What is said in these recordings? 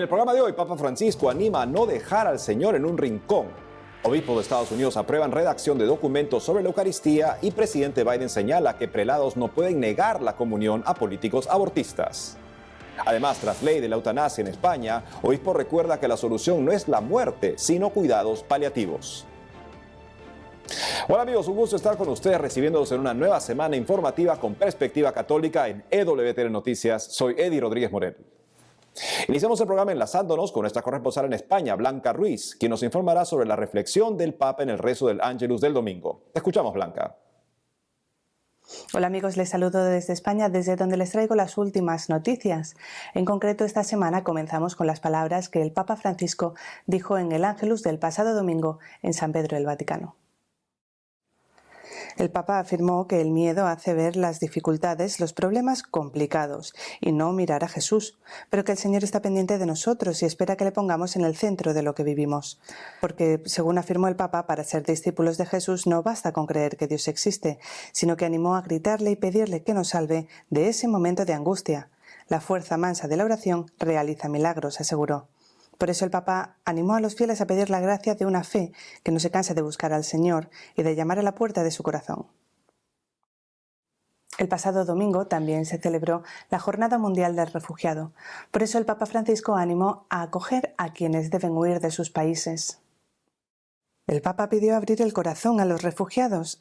En el programa de hoy, Papa Francisco anima a no dejar al Señor en un rincón. Obispos de Estados Unidos aprueban redacción de documentos sobre la Eucaristía y presidente Biden señala que prelados no pueden negar la comunión a políticos abortistas. Además, tras ley de la eutanasia en España, obispo recuerda que la solución no es la muerte, sino cuidados paliativos. Hola amigos, un gusto estar con ustedes recibiéndolos en una nueva semana informativa con perspectiva católica en EWTN Noticias. Soy Eddie Rodríguez Morel. Iniciamos el programa enlazándonos con nuestra corresponsal en España, Blanca Ruiz, quien nos informará sobre la reflexión del Papa en el rezo del Ángelus del domingo. Te escuchamos, Blanca. Hola amigos, les saludo desde España, desde donde les traigo las últimas noticias. En concreto, esta semana comenzamos con las palabras que el Papa Francisco dijo en el Ángelus del pasado domingo en San Pedro del Vaticano. El Papa afirmó que el miedo hace ver las dificultades, los problemas complicados y no mirar a Jesús, pero que el Señor está pendiente de nosotros y espera que le pongamos en el centro de lo que vivimos. Porque, según afirmó el Papa, para ser discípulos de Jesús no basta con creer que Dios existe, sino que animó a gritarle y pedirle que nos salve de ese momento de angustia. La fuerza mansa de la oración realiza milagros, aseguró. Por eso el Papa animó a los fieles a pedir la gracia de una fe que no se canse de buscar al Señor y de llamar a la puerta de su corazón. El pasado domingo también se celebró la Jornada Mundial del Refugiado. Por eso el Papa Francisco animó a acoger a quienes deben huir de sus países. El Papa pidió abrir el corazón a los refugiados.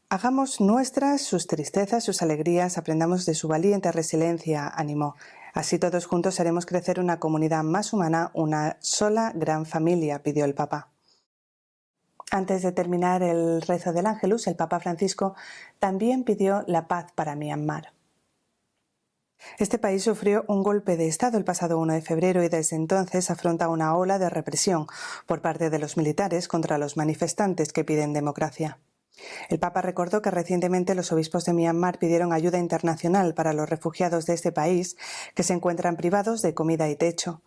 Hagamos nuestras sus tristezas, sus alegrías, aprendamos de su valiente resiliencia, animó. Así todos juntos haremos crecer una comunidad más humana, una sola gran familia, pidió el Papa. Antes de terminar el rezo del Ángelus, el Papa Francisco también pidió la paz para Myanmar. Este país sufrió un golpe de Estado el pasado 1 de febrero y desde entonces afronta una ola de represión por parte de los militares contra los manifestantes que piden democracia. El Papa recordó que recientemente los obispos de Myanmar pidieron ayuda internacional para los refugiados de este país que se encuentran privados de comida y techo.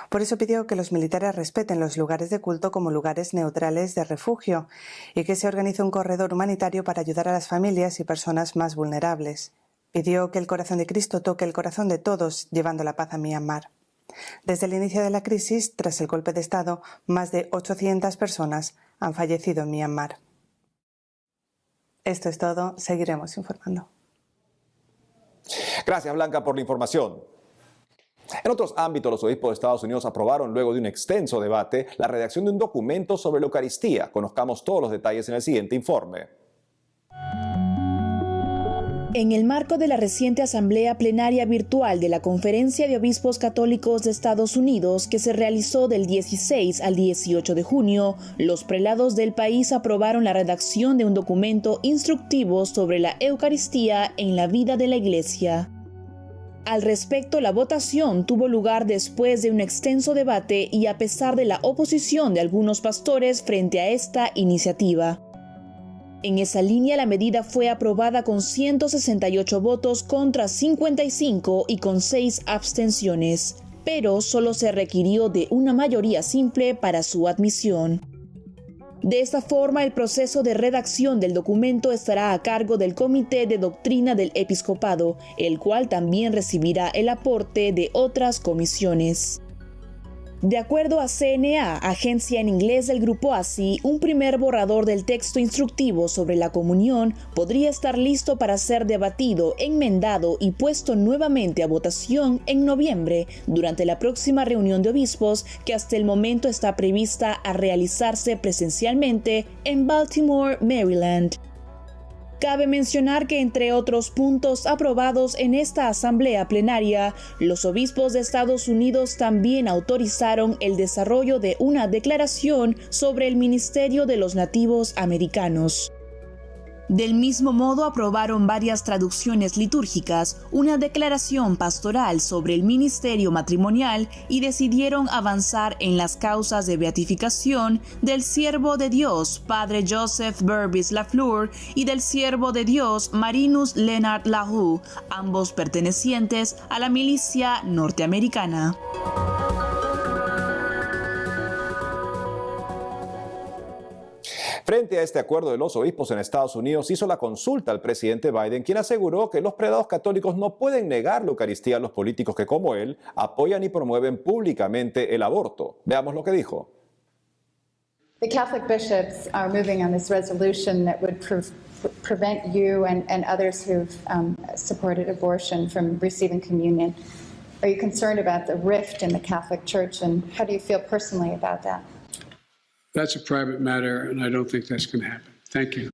Por eso pidió que los militares respeten los lugares de culto como lugares neutrales de refugio y que se organice un corredor humanitario para ayudar a las familias y personas más vulnerables. Pidió que el corazón de Cristo toque el corazón de todos, llevando la paz a Myanmar. Desde el inicio de la crisis, tras el golpe de Estado, más de 800 personas han fallecido en Myanmar. Esto es todo, seguiremos informando. Gracias, Blanca, por la información. En otros ámbitos, los obispos de Estados Unidos aprobaron, luego de un extenso debate, la redacción de un documento sobre la Eucaristía. Conozcamos todos los detalles en el siguiente informe. En el marco de la reciente asamblea plenaria virtual de la Conferencia de Obispos Católicos de Estados Unidos, que se realizó del 16 al 18 de junio, los prelados del país aprobaron la redacción de un documento instructivo sobre la Eucaristía en la vida de la Iglesia. Al respecto, la votación tuvo lugar después de un extenso debate y a pesar de la oposición de algunos pastores frente a esta iniciativa. En esa línea, la medida fue aprobada con 168 votos contra 55 y con 6 abstenciones, pero solo se requirió de una mayoría simple para su admisión. De esta forma, el proceso de redacción del documento estará a cargo del Comité de Doctrina del Episcopado, el cual también recibirá el aporte de otras comisiones. De acuerdo a CNA, agencia en inglés del Grupo ASI, un primer borrador del texto instructivo sobre la comunión podría estar listo para ser debatido, enmendado y puesto nuevamente a votación en noviembre, durante la próxima reunión de obispos que hasta el momento está prevista a realizarse presencialmente en Baltimore, Maryland. Cabe mencionar que, entre otros puntos aprobados en esta asamblea plenaria, los obispos de Estados Unidos también autorizaron el desarrollo de una declaración sobre el ministerio de los nativos americanos. Del mismo modo, aprobaron varias traducciones litúrgicas, una declaración pastoral sobre el ministerio matrimonial y decidieron avanzar en las causas de beatificación del siervo de Dios, Padre Joseph Burbis Lafleur, y del siervo de Dios, Marinus Leonard LaRue, ambos pertenecientes a la milicia norteamericana. Frente a este acuerdo de los obispos en Estados Unidos, hizo la consulta al presidente Biden, quien aseguró que los prelados católicos no pueden negar la Eucaristía a los políticos que, como él, apoyan y promueven públicamente el aborto. Veamos lo que dijo. The Catholic bishops are moving on this resolution that would prevent you and others who've supported abortion from receiving communion. Are you concerned about the rift in the Catholic Church, and how do you feel personally about that? That's a private matter, and I don't think that's going to happen. Thank you.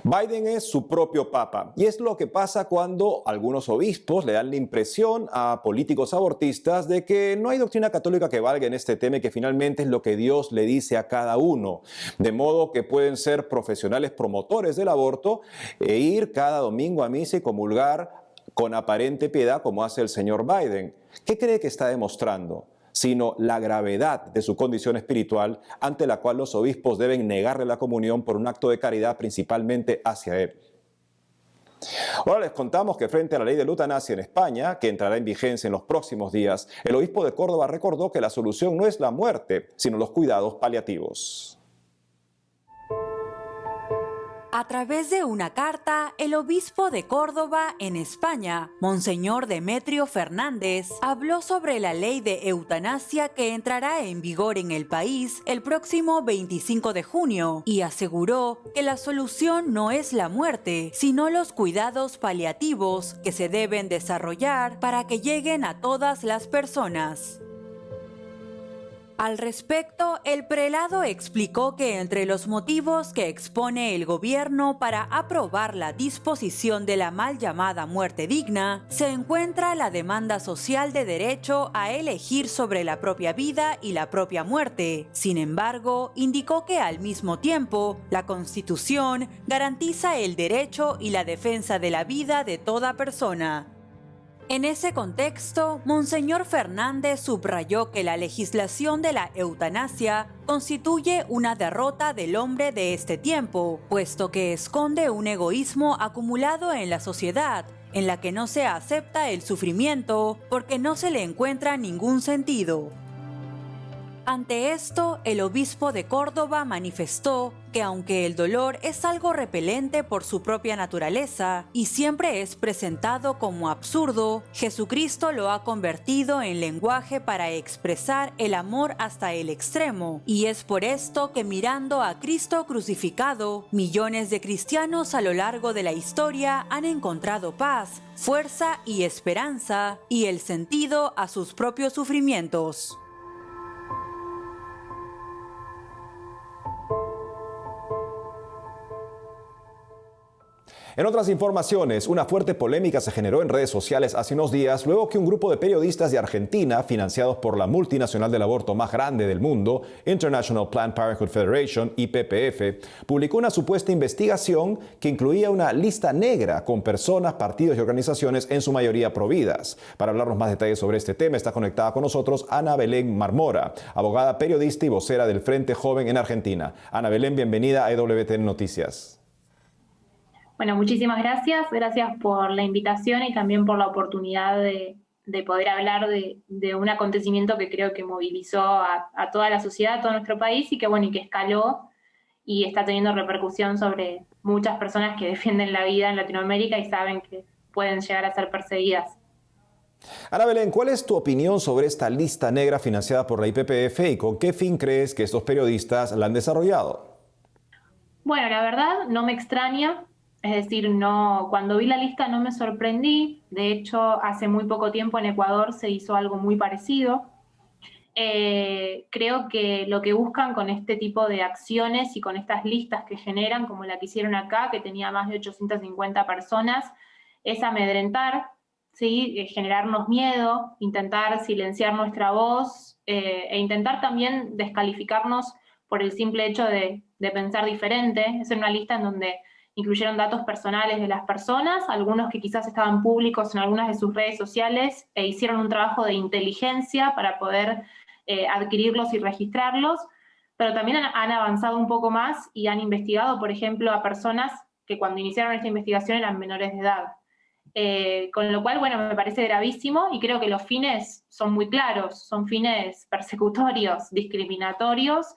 Biden es su propio papa, y es lo que pasa cuando algunos obispos le dan la impresión a políticos abortistas de que no hay doctrina católica que valga en este tema y que finalmente es lo que Dios le dice a cada uno. De modo que pueden ser profesionales promotores del aborto e ir cada domingo a misa y comulgar con aparente piedad como hace el señor Biden. ¿Qué cree que está demostrando? Sino la gravedad de su condición espiritual ante la cual los obispos deben negarle la comunión por un acto de caridad principalmente hacia él. Ahora les contamos que frente a la ley de la eutanasia en España, que entrará en vigencia en los próximos días, el obispo de Córdoba recordó que la solución no es la muerte, sino los cuidados paliativos. A través de una carta, el obispo de Córdoba, en España, Monseñor Demetrio Fernández, habló sobre la ley de eutanasia que entrará en vigor en el país el próximo 25 de junio y aseguró que la solución no es la muerte, sino los cuidados paliativos que se deben desarrollar para que lleguen a todas las personas. Al respecto, el prelado explicó que entre los motivos que expone el gobierno para aprobar la disposición de la mal llamada muerte digna, se encuentra la demanda social de derecho a elegir sobre la propia vida y la propia muerte. Sin embargo, indicó que al mismo tiempo, la Constitución garantiza el derecho y la defensa de la vida de toda persona. En ese contexto, Monseñor Fernández subrayó que la legislación de la eutanasia constituye una derrota del hombre de este tiempo, puesto que esconde un egoísmo acumulado en la sociedad, en la que no se acepta el sufrimiento porque no se le encuentra ningún sentido. Ante esto, el obispo de Córdoba manifestó que aunque el dolor es algo repelente por su propia naturaleza y siempre es presentado como absurdo, Jesucristo lo ha convertido en lenguaje para expresar el amor hasta el extremo, y es por esto que mirando a Cristo crucificado, millones de cristianos a lo largo de la historia han encontrado paz, fuerza y esperanza, y el sentido a sus propios sufrimientos. En otras informaciones, una fuerte polémica se generó en redes sociales hace unos días luego que un grupo de periodistas de Argentina, financiados por la multinacional del aborto más grande del mundo, International Planned Parenthood Federation, IPPF, publicó una supuesta investigación que incluía una lista negra con personas, partidos y organizaciones en su mayoría providas. Para hablarnos más detalles sobre este tema está conectada con nosotros Ana Belén Marmora, abogada, periodista y vocera del Frente Joven en Argentina. Ana Belén, bienvenida a EWTN Noticias. Bueno, muchísimas gracias. Gracias por la invitación y también por la oportunidad de poder hablar de un acontecimiento que creo que movilizó a toda la sociedad, a todo nuestro país y que escaló y está teniendo repercusión sobre muchas personas que defienden la vida en Latinoamérica y saben que pueden llegar a ser perseguidas. Ana Belén, ¿cuál es tu opinión sobre esta lista negra financiada por la IPPF y con qué fin crees que estos periodistas la han desarrollado? Bueno, la verdad no me extraña. Es decir, cuando vi la lista no me sorprendí. De hecho, hace muy poco tiempo en Ecuador se hizo algo muy parecido. Creo que lo que buscan con este tipo de acciones y con estas listas que generan, como la que hicieron acá, que tenía más de 850 personas, es amedrentar, ¿sí? Generarnos miedo, intentar silenciar nuestra voz e intentar también descalificarnos por el simple hecho de pensar diferente. Es una lista en donde incluyeron datos personales de las personas, algunos que quizás estaban públicos en algunas de sus redes sociales e hicieron un trabajo de inteligencia para poder adquirirlos y registrarlos, pero también han avanzado un poco más y han investigado, por ejemplo, a personas que cuando iniciaron esta investigación eran menores de edad. Con lo cual, me parece gravísimo y creo que los fines son muy claros, son fines persecutorios, discriminatorios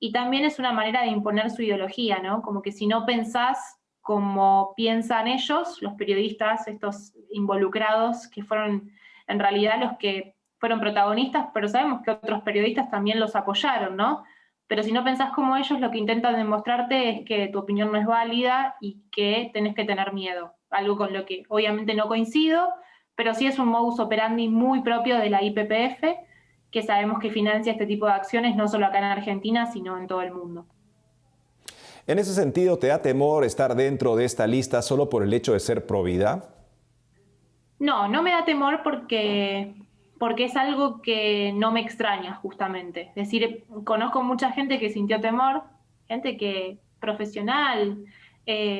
y también es una manera de imponer su ideología, ¿no? Como que si no pensás como piensan ellos, los periodistas, estos involucrados, que fueron en realidad los que fueron protagonistas, pero sabemos que otros periodistas también los apoyaron, ¿no? Pero si no pensás como ellos, lo que intentan demostrarte es que tu opinión no es válida y que tenés que tener miedo, algo con lo que obviamente no coincido, pero sí es un modus operandi muy propio de la YPF, que sabemos que financia este tipo de acciones no solo acá en Argentina, sino en todo el mundo. En ese sentido, ¿te da temor estar dentro de esta lista solo por el hecho de ser provida? No, no me da temor porque es algo que no me extraña, justamente. Es decir, conozco mucha gente que sintió temor, gente que profesional,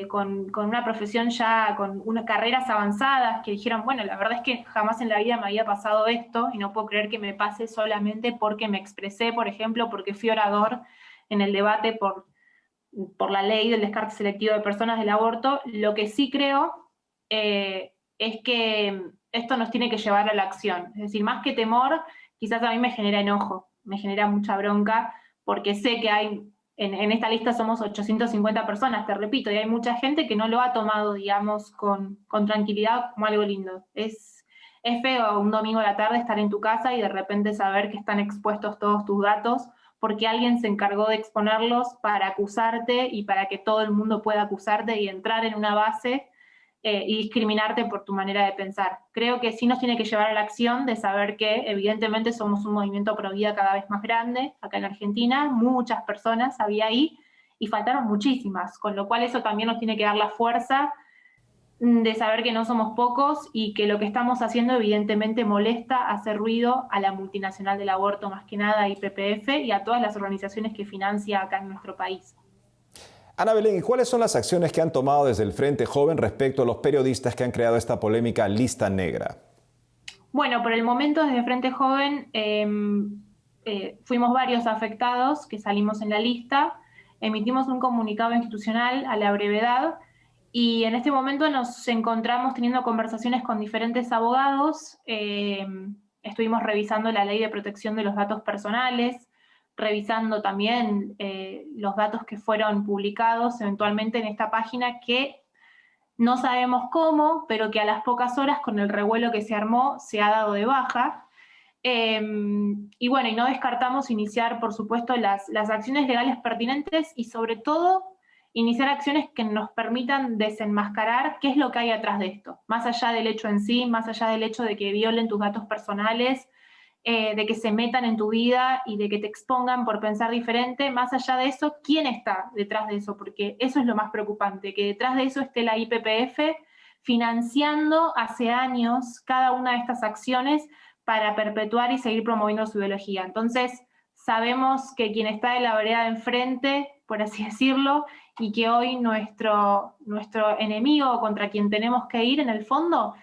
con una profesión ya, con unas carreras avanzadas, que dijeron, bueno, la verdad es que jamás en la vida me había pasado esto y no puedo creer que me pase solamente porque me expresé, por ejemplo, porque fui orador en el debate por la ley del descarte selectivo de personas del aborto. Lo que sí creo es que esto nos tiene que llevar a la acción. Es decir, más que temor, quizás a mí me genera enojo, me genera mucha bronca, porque sé que hay, en esta lista somos 850 personas, te repito, y hay mucha gente que no lo ha tomado, digamos, con tranquilidad como algo lindo. Es feo un domingo a la tarde estar en tu casa y de repente saber que están expuestos todos tus datos, porque alguien se encargó de exponerlos para acusarte y para que todo el mundo pueda acusarte y entrar en una base y discriminarte por tu manera de pensar. Creo que sí nos tiene que llevar a la acción de saber que evidentemente somos un movimiento pro vida cada vez más grande acá en Argentina, muchas personas había ahí y faltaron muchísimas, con lo cual eso también nos tiene que dar la fuerza de saber que no somos pocos y que lo que estamos haciendo evidentemente molesta, hace ruido a la multinacional del aborto, más que nada a YPF y a todas las organizaciones que financia acá en nuestro país. Ana Belén, ¿y cuáles son las acciones que han tomado desde el Frente Joven respecto a los periodistas que han creado esta polémica lista negra? Bueno, por el momento desde Frente Joven fuimos varios afectados que salimos en la lista, emitimos un comunicado institucional a la brevedad y en este momento nos encontramos teniendo conversaciones con diferentes abogados, estuvimos revisando la ley de protección de los datos personales, revisando también los datos que fueron publicados eventualmente en esta página que no sabemos cómo, pero que a las pocas horas con el revuelo que se armó se ha dado de baja. Y bueno, y no descartamos iniciar, por supuesto, las acciones legales pertinentes y sobre todo iniciar acciones que nos permitan desenmascarar qué es lo que hay atrás de esto, más allá del hecho en sí, más allá del hecho de que violen tus datos personales, de que se metan en tu vida y de que te expongan por pensar diferente, más allá de eso, ¿quién está detrás de eso? Porque eso es lo más preocupante, que detrás de eso esté la YPF financiando hace años cada una de estas acciones para perpetuar y seguir promoviendo su ideología. Entonces, sabemos que quien está de la vereda de enfrente, por así decirlo, y que hoy nuestro enemigo contra quien tenemos que ir en el fondo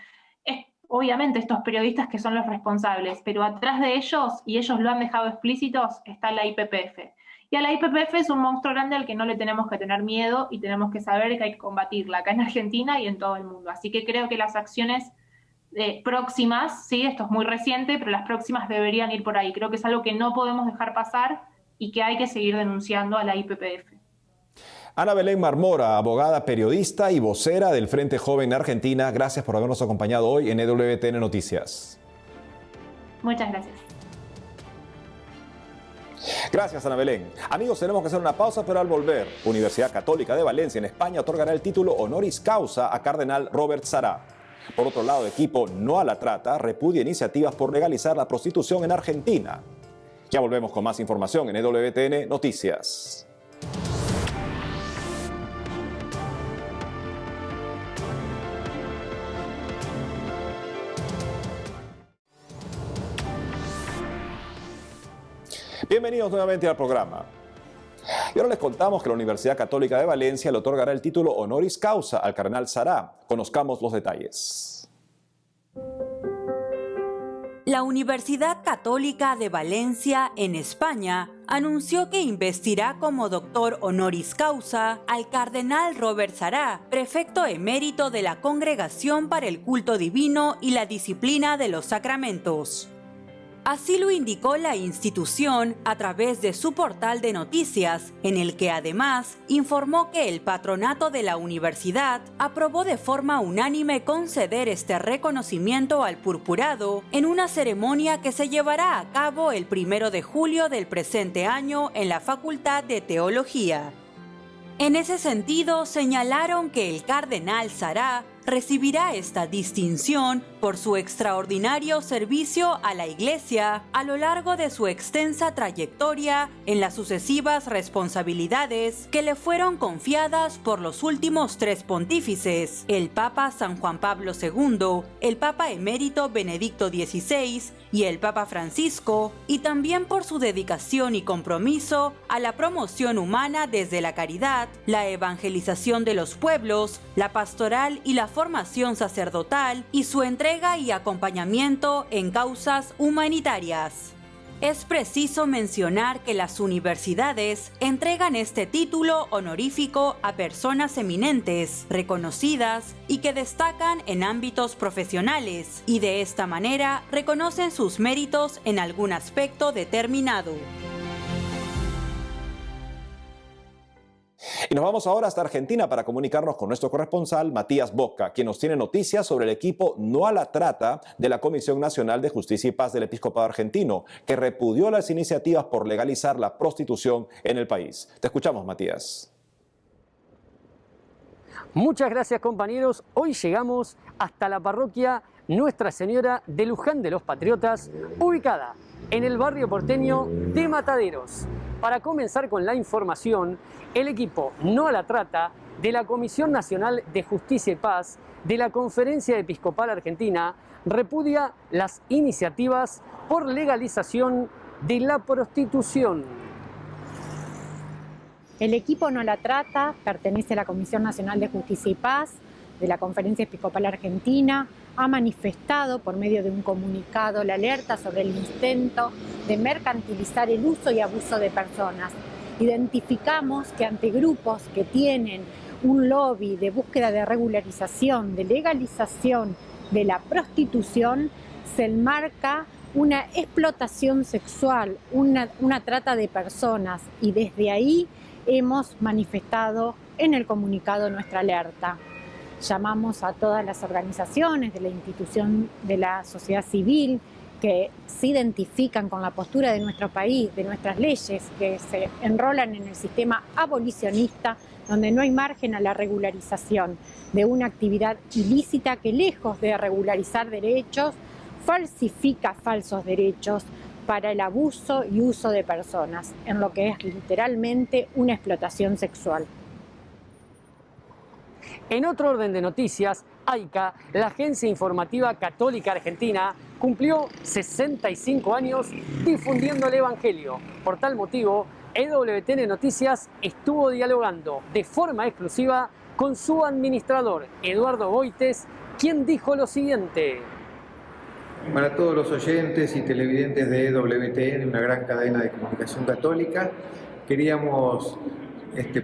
es obviamente estos periodistas que son los responsables, pero atrás de ellos, y ellos lo han dejado explícitos, está la YPF. Y a la YPF es un monstruo grande al que no le tenemos que tener miedo y tenemos que saber que hay que combatirla acá en Argentina y en todo el mundo. Así que creo que las acciones próximas, sí, esto es muy reciente, pero las próximas deberían ir por ahí. Creo que es algo que no podemos dejar pasar y que hay que seguir denunciando a la YPF. Ana Belén Marmora, abogada, periodista y vocera del Frente Joven Argentina, gracias por habernos acompañado hoy en EWTN Noticias. Muchas gracias. Gracias, Ana Belén. Amigos, tenemos que hacer una pausa, pero al volver, Universidad Católica de Valencia en España otorgará el título honoris causa a Cardenal Robert Sará. Por otro lado, equipo No a la Trata repudia iniciativas por legalizar la prostitución en Argentina. Ya volvemos con más información en EWTN Noticias. Bienvenidos nuevamente al programa. Y ahora les contamos que la Universidad Católica de Valencia le otorgará el título honoris causa al Cardenal Sará. Conozcamos los detalles. La Universidad Católica de Valencia, en España, anunció que investirá como doctor honoris causa al Cardenal Robert Sará, prefecto emérito de la Congregación para el Culto Divino y la Disciplina de los Sacramentos. Así lo indicó la institución a través de su portal de noticias, en el que además informó que el patronato de la universidad aprobó de forma unánime conceder este reconocimiento al purpurado en una ceremonia que se llevará a cabo el 1 de julio del presente año en la Facultad de Teología. En ese sentido, señalaron que el cardenal Sará recibirá esta distinción por su extraordinario servicio a la Iglesia a lo largo de su extensa trayectoria en las sucesivas responsabilidades que le fueron confiadas por los últimos 3 pontífices, el Papa San Juan Pablo II, el Papa emérito Benedicto XVI y el Papa Francisco, y también por su dedicación y compromiso a la promoción humana desde la caridad, la evangelización de los pueblos, la pastoral y la formación sacerdotal, y su entrega y acompañamiento en causas humanitarias. Es preciso mencionar que las universidades entregan este título honorífico a personas eminentes, reconocidas y que destacan en ámbitos profesionales, y de esta manera reconocen sus méritos en algún aspecto determinado. Y nos vamos ahora hasta Argentina para comunicarnos con nuestro corresponsal Matías Boca, quien nos tiene noticias sobre el equipo No a la Trata de la Comisión Nacional de Justicia y Paz del Episcopado Argentino, que repudió las iniciativas por legalizar la prostitución en el país. Te escuchamos, Matías. Muchas gracias, compañeros. Hoy llegamos hasta la parroquia Nuestra Señora de Luján de los Patriotas, ubicada en el barrio porteño de Mataderos. Para comenzar con la información, el equipo No a la Trata de la Comisión Nacional de Justicia y Paz de la Conferencia Episcopal Argentina repudia las iniciativas por legalización de la prostitución. El equipo No a la Trata pertenece a la Comisión Nacional de Justicia y Paz de la Conferencia Episcopal Argentina. Ha manifestado por medio de un comunicado la alerta sobre el intento de mercantilizar el uso y abuso de personas. Identificamos que ante grupos que tienen un lobby de búsqueda de regularización, de legalización de la prostitución, se enmarca una explotación sexual, una trata de personas, y desde ahí hemos manifestado en el comunicado nuestra alerta. Llamamos a todas las organizaciones de la institución de la sociedad civil que se identifican con la postura de nuestro país, de nuestras leyes, que se enrolan en el sistema abolicionista, donde no hay margen a la regularización de una actividad ilícita que, lejos de regularizar derechos, falsifica falsos derechos para el abuso y uso de personas, en lo que es literalmente una explotación sexual. En otro orden de noticias, AICA, la Agencia Informativa Católica Argentina, cumplió 65 años difundiendo el Evangelio. Por tal motivo, EWTN Noticias estuvo dialogando de forma exclusiva con su administrador, Eduardo Boites, quien dijo lo siguiente. Para todos los oyentes y televidentes de EWTN, una gran cadena de comunicación católica, queríamos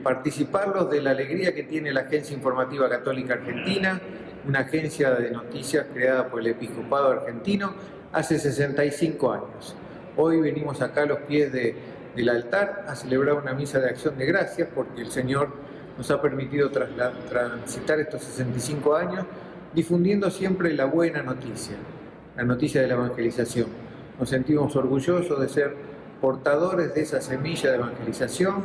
participarlos de la alegría que tiene la Agencia Informativa Católica Argentina, una agencia de noticias creada por el Episcopado Argentino hace 65 años. Hoy venimos acá a los pies del altar a celebrar una misa de acción de gracias porque el Señor nos ha permitido transitar estos 65 años difundiendo siempre la buena noticia, la noticia de la evangelización. Nos sentimos orgullosos de ser portadores de esa semilla de evangelización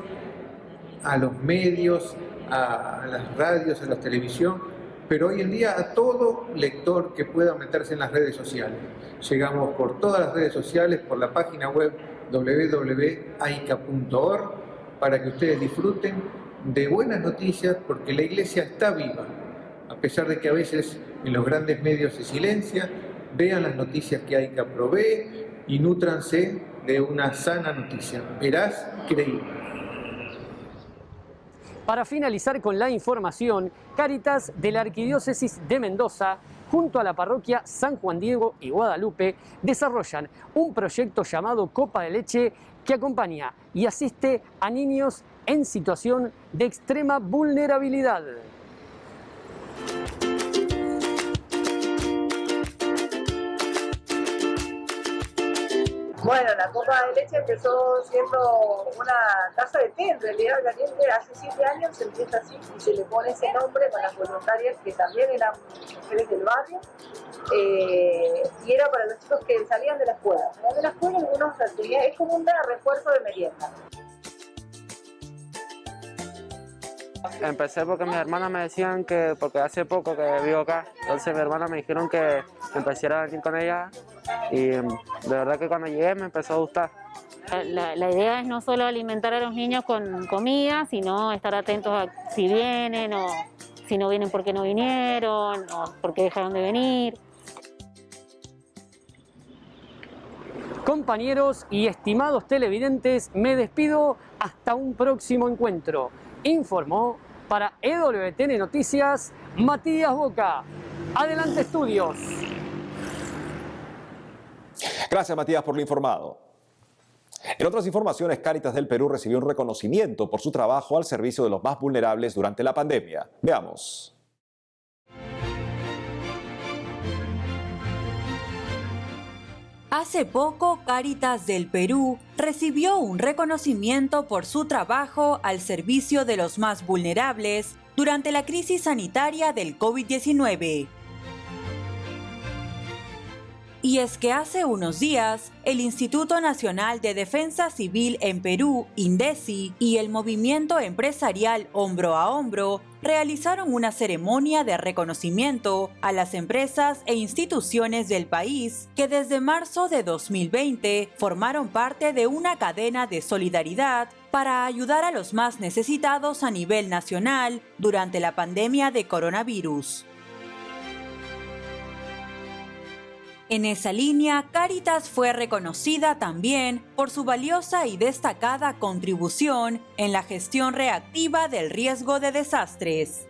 a los medios, a las radios, a la televisión, pero hoy en día a todo lector que pueda meterse en las redes sociales. Llegamos por todas las redes sociales, por la página web www.aica.org, para que ustedes disfruten de buenas noticias, porque la Iglesia está viva, a pesar de que a veces en los grandes medios se silencia. Vean las noticias que AICA provee y nútranse de una sana noticia, veraz, creíble. Para finalizar con la información, Cáritas de la Arquidiócesis de Mendoza, junto a la parroquia San Juan Diego y Guadalupe, desarrollan un proyecto llamado Copa de Leche que acompaña y asiste a niños en situación de extrema vulnerabilidad. Bueno, la copa de leche empezó siendo una taza de té, en realidad caliente, hace 7 años se empieza así y se le pone ese nombre con las voluntarias que también eran mujeres del barrio, y era para los chicos que salían de la escuela. Salían de la escuela y algunos tenían, es como un refuerzo de merienda. Empecé porque mis hermanas me decían que, porque hace poco que vivo acá, entonces mis hermanas me dijeron que empezara a venir con ella y de verdad que cuando llegué me empezó a gustar. La idea es no solo alimentar a los niños con comida, sino estar atentos a si vienen o si no vienen porque no vinieron o porque dejaron de venir. Compañeros y estimados televidentes, me despido hasta un próximo encuentro. Informó para EWTN Noticias, Matías Boca. Adelante, estudios. Gracias, Matías, por lo informado. En otras informaciones, Cáritas del Perú recibió un reconocimiento por su trabajo al servicio de los más vulnerables durante la pandemia. Veamos. Hace poco, Cáritas del Perú recibió un reconocimiento por su trabajo al servicio de los más vulnerables durante la crisis sanitaria del COVID-19. Y es que hace unos días, el Instituto Nacional de Defensa Civil en Perú, INDECI, y el movimiento empresarial Hombro a Hombro realizaron una ceremonia de reconocimiento a las empresas e instituciones del país que desde marzo de 2020 formaron parte de una cadena de solidaridad para ayudar a los más necesitados a nivel nacional durante la pandemia de coronavirus. En esa línea, Cáritas fue reconocida también por su valiosa y destacada contribución en la gestión reactiva del riesgo de desastres.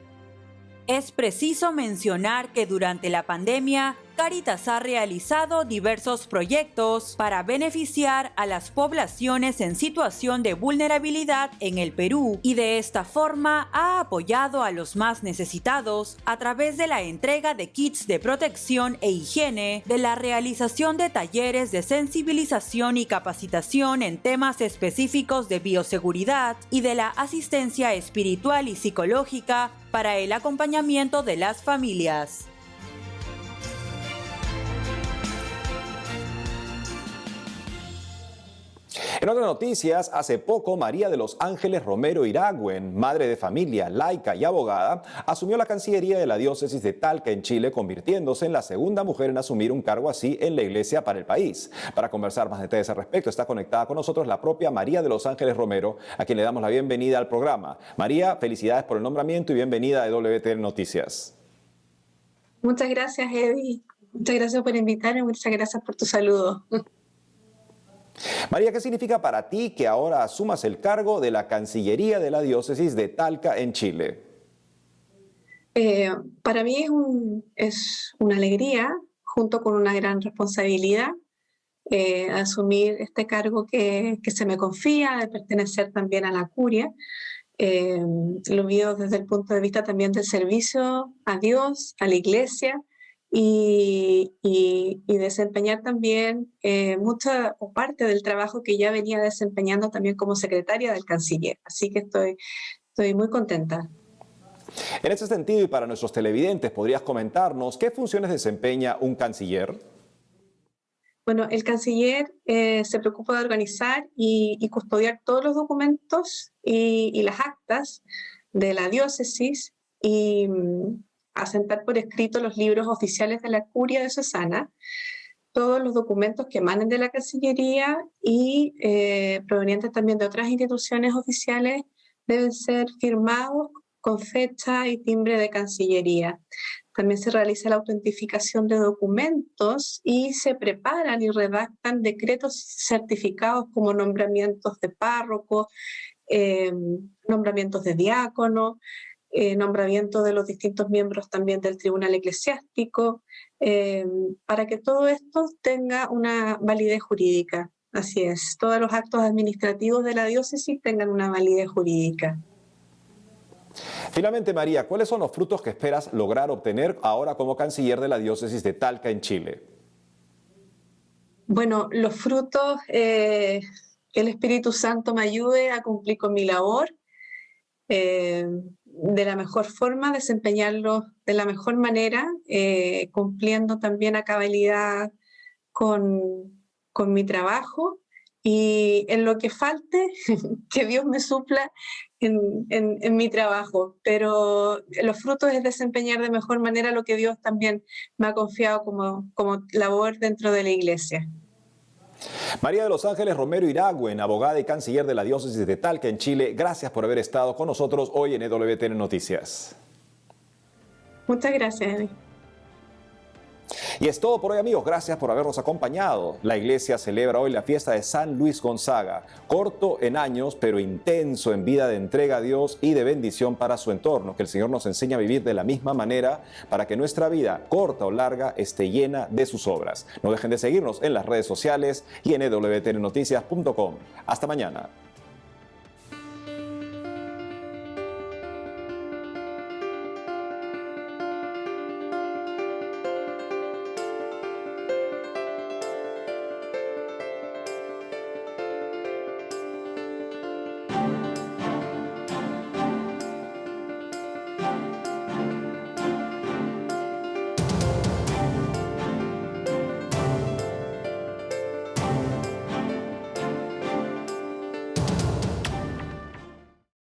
Es preciso mencionar que durante la pandemia, Cáritas ha realizado diversos proyectos para beneficiar a las poblaciones en situación de vulnerabilidad en el Perú y de esta forma ha apoyado a los más necesitados a través de la entrega de kits de protección e higiene, de la realización de talleres de sensibilización y capacitación en temas específicos de bioseguridad y de la asistencia espiritual y psicológica para el acompañamiento de las familias. En otras noticias, hace poco María de los Ángeles Romero Iragüen, madre de familia, laica y abogada, asumió la Cancillería de la Diócesis de Talca en Chile, convirtiéndose en la segunda mujer en asumir un cargo así en la Iglesia para el país. Para conversar más detalles al respecto, está conectada con nosotros la propia María de los Ángeles Romero, a quien le damos la bienvenida al programa. María, felicidades por el nombramiento y bienvenida a EWTN Noticias. Muchas gracias, Eddie. Muchas gracias por invitarme, muchas gracias por tu saludo. María, ¿qué significa para ti que ahora asumas el cargo de la Cancillería de la Diócesis de Talca en Chile? Para mí es una alegría, junto con una gran responsabilidad, asumir este cargo que se me confía, de pertenecer también a la curia. Lo mío desde el punto de vista también del servicio a Dios, a la Iglesia, y desempeñar también mucha o parte del trabajo que ya venía desempeñando también como secretaria del canciller. Así que estoy muy contenta. En ese sentido, y para nuestros televidentes, ¿podrías comentarnos qué funciones desempeña un canciller? Bueno, el canciller se preocupa de organizar y custodiar todos los documentos y las actas de la diócesis y asentar por escrito los libros oficiales de la curia diocesana, todos los documentos que emanen de la Cancillería y provenientes también de otras instituciones oficiales deben ser firmados con fecha y timbre de Cancillería. También se realiza la autentificación de documentos y se preparan y redactan decretos certificados como nombramientos de párroco, nombramientos de diácono, nombramiento de los distintos miembros también del Tribunal Eclesiástico, para que todo esto tenga una validez jurídica. Así es, todos los actos administrativos de la diócesis tengan una validez jurídica. Finalmente, María, ¿cuáles son los frutos que esperas lograr obtener ahora como canciller de la Diócesis de Talca en Chile? Bueno, los frutos, que el Espíritu Santo me ayude a cumplir con mi labor de la mejor forma, desempeñarlo de la mejor manera, cumpliendo también a cabalidad con mi trabajo, y en lo que falte, que Dios me supla en mi trabajo. Pero los frutos es desempeñar de mejor manera lo que Dios también me ha confiado como labor dentro de la iglesia. María de los Ángeles Romero Iragüen, abogada y canciller de la diócesis de Talca en Chile, gracias por haber estado con nosotros hoy en EWTN Noticias. Muchas gracias. Y es todo por hoy, amigos. Gracias por habernos acompañado. La iglesia celebra hoy la fiesta de San Luis Gonzaga, corto en años, pero intenso en vida de entrega a Dios y de bendición para su entorno. Que el Señor nos enseñe a vivir de la misma manera para que nuestra vida, corta o larga, esté llena de sus obras. No dejen de seguirnos en las redes sociales y en ewtnnoticias.com. Hasta mañana.